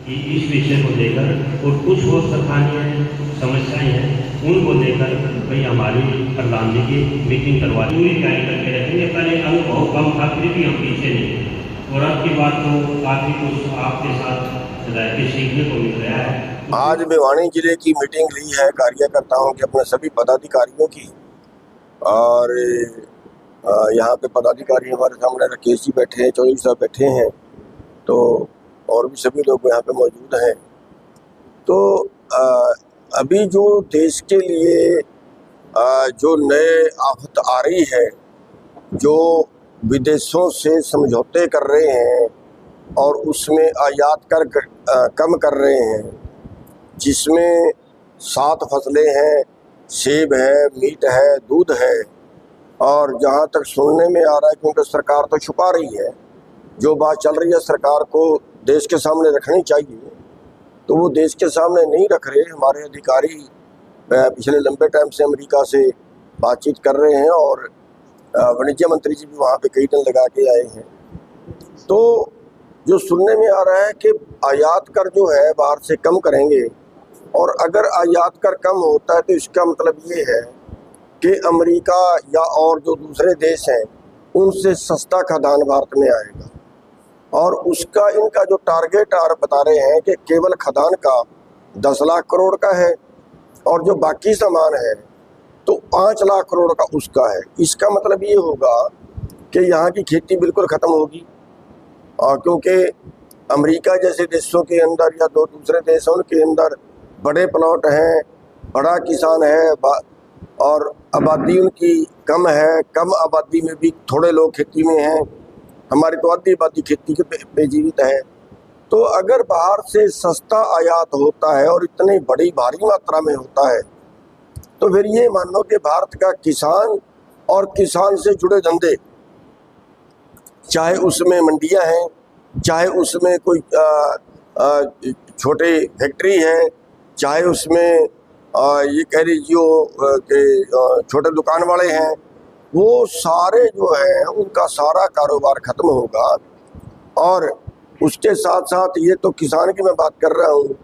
इस विषय को लेकर और कुछ वो स्थानीय समस्याएं हैं उनको लेकर भाई हमारी प्रधान जी की मीटिंग करवा पूरी तैयारी करके रखेंगे। पहले अनुभव कम था फिर भी हम पीछे नहीं, और अब की बात तो काफ़ी कुछ आपके साथ रह के सीखने को मिल रहा है। आज भिवानी जिले की मीटिंग ली है कार्यकर्ताओं के, अपने सभी पदाधिकारियों की। और यहाँ पे पदाधिकारी हमारे सामने राकेश जी बैठे हैं, चौधरी साहब बैठे हैं, तो और भी सभी लोग यहाँ पे मौजूद हैं। तो अभी जो देश के लिए जो नए आफत आ रही है, जो विदेशों से समझौते कर रहे हैं और उसमें आयात कर कम कर रहे हैं, जिसमें 7 फसलें हैं, सेब है, मीट है, दूध है। और जहाँ तक सुनने में आ रहा है, क्योंकि सरकार तो छुपा रही है, जो बात चल रही है सरकार को देश के सामने रखनी चाहिए, तो वो देश के सामने नहीं रख रहे। हमारे अधिकारी पिछले लंबे टाइम से अमेरिका से बातचीत कर रहे हैं और वाणिज्य मंत्री जी भी वहाँ पे कई दिन लगा के आए हैं। तो जो सुनने में आ रहा है कि आयात कर जो है बाहर से कम करेंगे, और अगर आयात कर कम होता है तो इसका मतलब ये है कि अमेरिका या और जो दूसरे देश हैं उनसे सस्ता खाद्यान्न भारत में आएगा। और उसका इनका जो टारगेट बता रहे हैं कि केवल खाद्यान्न का 10 लाख करोड़ का है, और जो बाकी सामान है तो 5 लाख करोड़ का उसका है। इसका मतलब ये होगा कि यहाँ की खेती बिल्कुल ख़त्म होगी। और क्योंकि अमेरिका जैसे देशों के अंदर या दो दूसरे देशों के अंदर बड़े प्लॉट हैं, बड़ा किसान है, और आबादी उनकी कम है, कम आबादी में भी थोड़े लोग खेती में हैं। हमारी तो आधी आबादी खेती के पे जीवित है। तो अगर बाहर से सस्ता आयात होता है और इतनी बड़ी भारी मात्रा में होता है, तो फिर ये मान लो कि भारत का किसान और किसान से जुड़े धंधे, चाहे उसमें मंडियां हैं, चाहे उसमें कोई छोटे फैक्ट्री है, चाहे उसमें ये कह लीजिए कि छोटे दुकान वाले हैं, वो सारे जो है उनका सारा कारोबार खत्म होगा। और उसके साथ साथ ये तो किसान की मैं बात कर रहा हूँ,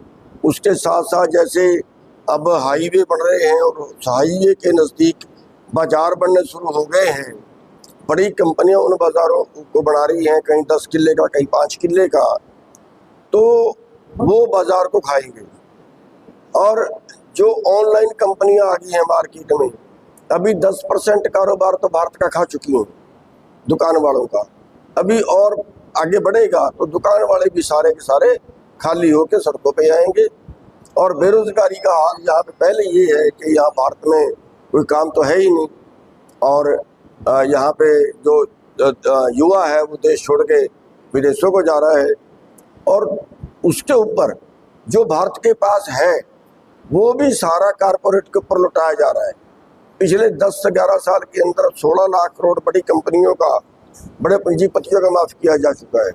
उसके साथ साथ जैसे अब हाईवे बन रहे हैं और हाईवे के नज़दीक बाज़ार बनने शुरू हो गए हैं। बड़ी कंपनियां उन बाज़ारों को बना रही हैं, कहीं 10 किले का, कहीं 5 किले का, तो वो बाज़ार को खाएंगे। और जो ऑनलाइन कंपनियां आ गई हैं मार्केट में, अभी 10% कारोबार तो भारत का खा चुकी हैं दुकान वालों का। अभी और आगे बढ़ेगा तो दुकान वाले भी सारे के सारे खाली होकर सड़कों पे आएंगे। और बेरोजगारी का हाल यहाँ पे पहले ये है कि यहाँ भारत में कोई काम तो है ही नहीं, और यहाँ पे जो युवा है वो देश छोड़ के विदेशों को जा रहा है। और उसके ऊपर जो भारत के पास है वो भी सारा कारपोरेट के ऊपर लुटाया जा रहा है। पिछले 10 से 11 साल के अंदर 16 लाख करोड़ बड़ी कंपनियों का, बड़े पूंजीपतियों का माफ किया जा चुका है।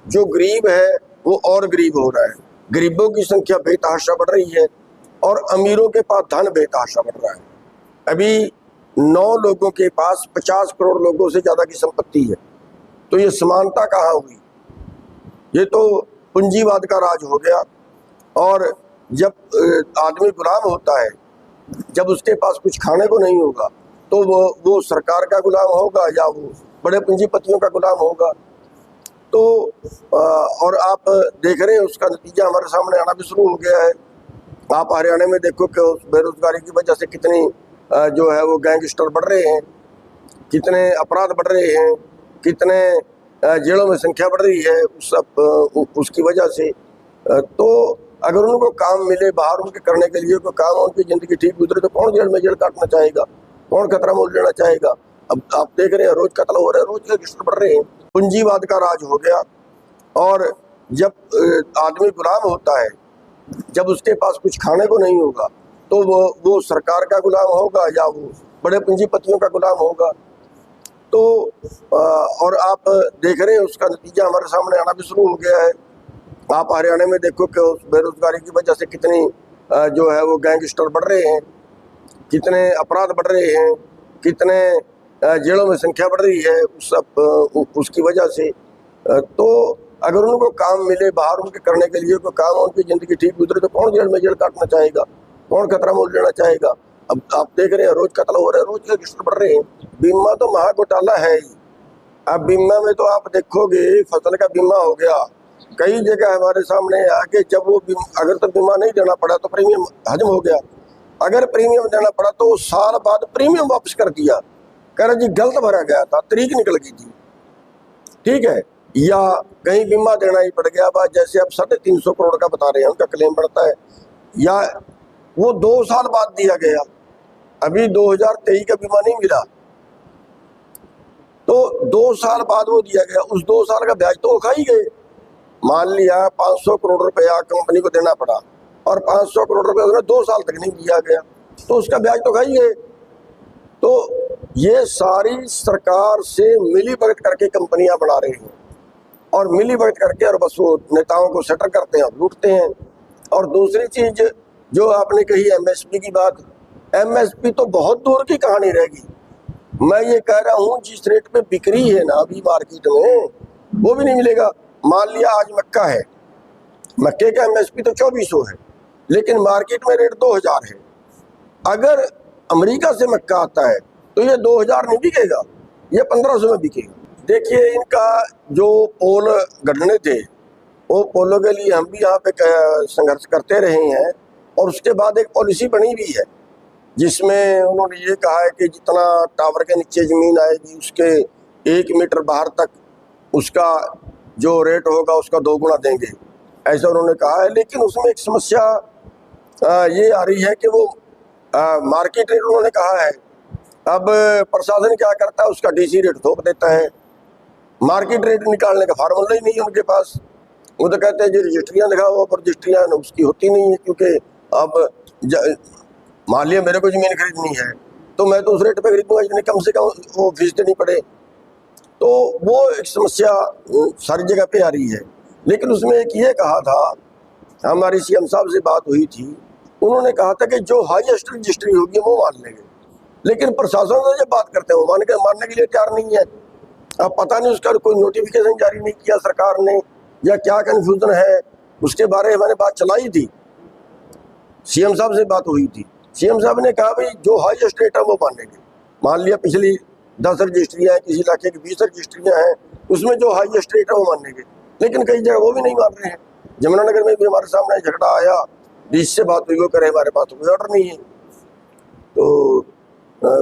जो गरीब है वो और गरीब हो रहा है, गरीबों की संख्या बेतहाशा बढ़ रही है और अमीरों के पास धन बेतहाशा बढ़ रहा है। अभी 9 लोगों के पास 50 करोड़ लोगों से ज़्यादा की संपत्ति है। तो ये समानता कहाँ हुई? ये तो पूंजीवाद का राज हो गया। और जब आदमी गुलाम होता है, जब उसके पास कुछ खाने को नहीं होगा, तो वो सरकार का गुलाम होगा या वो बड़े पूंजीपतियों का गुलाम होगा। तो और आप देख रहे हैं उसका नतीजा हमारे सामने आना भी शुरू हो गया है। आप हरियाणा में देखो कि उस बेरोजगारी की वजह से कितनी जो है वो गैंगस्टर बढ़ रहे हैं, कितने अपराध बढ़ रहे हैं, कितने जेलों में संख्या बढ़ रही है उसकी वजह से। तो अगर उनको काम मिले बाहर उनके करने के लिए, कोई काम, उनकी ज़िंदगी ठीक गुजरे, तो कौन जेल में जेल काटना चाहेगा, कौन खतरा मोल लेना चाहेगा? अब आप देख रहे हैं रोज कत्ल हो रहे हैं, रोज गैंगस्टर बढ़ रहे हैं। पूंजीवाद का राज हो गया। और जब आदमी गुलाम होता है, जब उसके पास कुछ खाने को नहीं होगा, तो वो सरकार का गुलाम होगा या वो बड़े पूंजीपतियों का गुलाम होगा। तो और आप देख रहे हैं उसका नतीजा हमारे सामने आना भी शुरू हो गया है। आप हरियाणा में देखो कि उस बेरोजगारी की वजह से कितनी जो है वो गैंगस्टर बढ़ रहे हैं, कितने अपराध बढ़ रहे हैं, कितने जेलों में संख्या बढ़ रही है उसकी वजह से। तो अगर उनको काम मिले बाहर उनके करने के लिए, कोई काम उनकी ज़िंदगी ठीक गुजरे, तो कौन जेल में जेल काटना चाहेगा, कौन खतरा मोल लेना चाहेगा। अब आप देख रहे हैं रोज कत्ल हो रहे हैं, रोज रजिस्टर बढ़ रहे हैं। बीमा तो महा घोटाला है ही। अब बीमा में तो आप देखोगे, फसल का बीमा हो गया, कई जगह हमारे सामने आके जब वो अगर तो बीमा नहीं देना पड़ा तो प्रीमियम हजम हो गया, अगर प्रीमियम देना पड़ा तो साल बाद प्रीमियम वापस कर दिया, कह रहे जी गलत भरा गया था, तारीख निकल गई थी, ठीक है। या कहीं बीमा देना ही पड़ गया, बात जैसे अब 350 करोड़ का बता रहे हैं उनका क्लेम बढ़ता है, या वो 2 साल बाद दिया गया, अभी 2023 का बीमा नहीं मिला तो 2 साल बाद वो दिया गया, उस 2 साल का ब्याज तो वो खा ही गए। मान लिया 500 करोड़ रुपया कंपनी को देना पड़ा और 500 करोड़ रुपया उसने 2 साल तक नहीं दिया गया, तो उसका ब्याज तो खा ही गए। तो ये सारी सरकार से मिली भगत करके कंपनियां बना रही हैं और मिली भगत करके और बस वो नेताओं को सेटल करते हैं और लूटते हैं। और दूसरी चीज जो आपने कही एमएसपी की बात, एमएसपी तो बहुत दूर की कहानी रहेगी। मैं ये कह रहा हूँ जिस रेट पे बिक रही है ना अभी मार्केट में, वो भी नहीं मिलेगा। मान लिया आज मक्का है, मक्के का एमएसपी तो 2400 है, लेकिन मार्केट में रेट 2000 है। अगर अमेरिका से मक्का आता है तो ये 2000 नहीं बिकेगा, ये 1500 में बिकेगा। देखिए इनका जो पोल गढ़ने थे, वो पोलों के लिए हम भी यहाँ पे संघर्ष करते रहे हैं और उसके बाद एक पॉलिसी बनी भी है जिसमें उन्होंने ये कहा है कि जितना टावर के नीचे ज़मीन आएगी उसके 1 मीटर बाहर तक उसका जो रेट होगा उसका 2 गुना देंगे, ऐसा उन्होंने कहा है। लेकिन उसमें एक समस्या ये आ रही है कि वो मार्केट रेट उन्होंने कहा है, अब प्रशासन क्या करता है उसका डीसी रेट थोप देता है, मार्केट रेट निकालने का फार्मूला ही नहीं है उनके पास। वो तो कहते हैं जी रजिस्ट्रियाँ दिखाओ, पर रजिस्ट्रियाँ उसकी होती नहीं है, क्योंकि अब मान लिया मेरे को ज़मीन खरीदनी है तो मैं तो उस रेट पे खरीदूंगा जितने कम से कम वो फीस देनी पड़े। तो वो एक समस्या सारी जगह पे आ रही है। लेकिन उसमें एक ये कहा था, हमारी सीएम साहब से बात हुई थी, उन्होंने कहा था कि जो हाईएस्ट रजिस्ट्री होगी वो मान लेंगे, लेकिन प्रशासन से जब बात करते हैं वो मानने के लिए तैयार नहीं है। अब पता नहीं उसका कोई नोटिफिकेशन जारी नहीं किया सरकार ने या क्या कन्फ्यूजन है, उसके बारे में मैंने बात चलाई थी, सीएम साहब से बात हुई थी। सीएम साहब ने कहा भाई जो हाईएस्ट रेट है वो मानेंगे। मान लिया पिछली 10 रजिस्ट्रियाँ हैं, किसी इलाके की 20 रजिस्ट्रियाँ हैं, उसमें जो हाईएस्ट रेट है वो मानेंगे, लेकिन कई जगह वो भी नहीं मान रहे हैं। जमुनानगर में भी हमारे सामने झगड़ा आया, डीसी से बात हुई, वो करे हमारे पास तो कोई ऑर्डर नहीं है। तो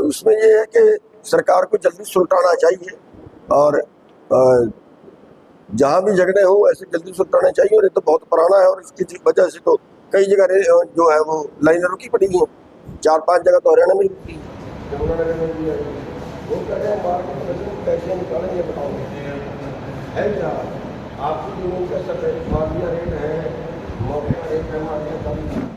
उसमें ये है कि सरकार को जल्दी सुलटाना चाहिए और जहाँ भी झगड़े हो ऐसे जल्दी सुलटाने चाहिए। और ये तो बहुत पुराना है और इसकी वजह से तो कई जगह जो है वो लाइनें रुकी पड़ी हैं, 4-5 जगह तो हरियाणा में रुकी, जमुनानगर में भी है। वो कह रहे हैं मार्केट में पैसे निकालेंगे, बताओ है क्या आपकी ज़मीन का सब रेट है, मौके पर एक